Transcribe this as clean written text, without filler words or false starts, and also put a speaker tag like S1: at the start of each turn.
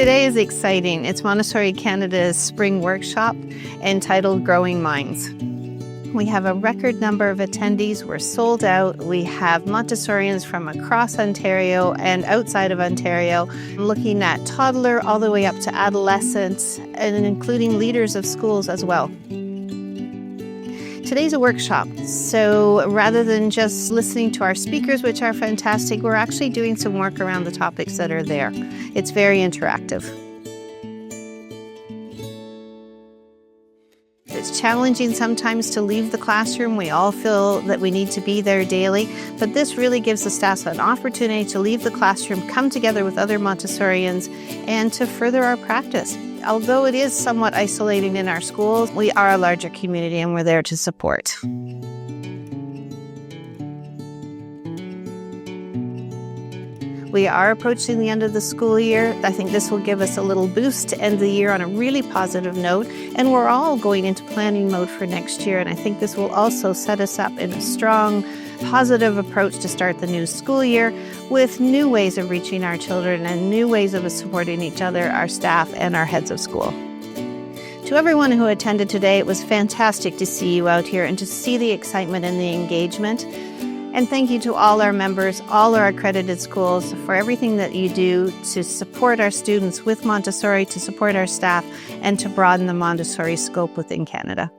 S1: Today is exciting. It's Montessori-Canada's spring workshop entitled Growing Minds. We have a record number of attendees. We're sold out. We have Montessorians from across Ontario and outside of Ontario, looking at toddler all the way up to adolescents, and including leaders of schools as well. Today's a workshop, so rather than just listening to our speakers, which are fantastic, we're actually doing some work around the topics that are there. It's very interactive. It's challenging sometimes to leave the classroom. We all feel that we need to be there daily, but this really gives the staff an opportunity to leave the classroom, come together with other Montessorians, and to further our practice. Although it is somewhat isolating in our schools, we are a larger community and we're there to support. We are approaching the end of the school year. I think this will give us a little boost to end the year on a really positive note, and we're all going into planning mode for next year, and I think this will also set us up in a strong, positive approach to start the new school year with new ways of reaching our children and new ways of supporting each other, our staff, and our heads of school. To everyone who attended today, it was fantastic to see you out here and to see the excitement and the engagement. And thank you to all our members, all our accredited schools, for everything that you do to support our students with Montessori, to support our staff, and to broaden the Montessori scope within Canada.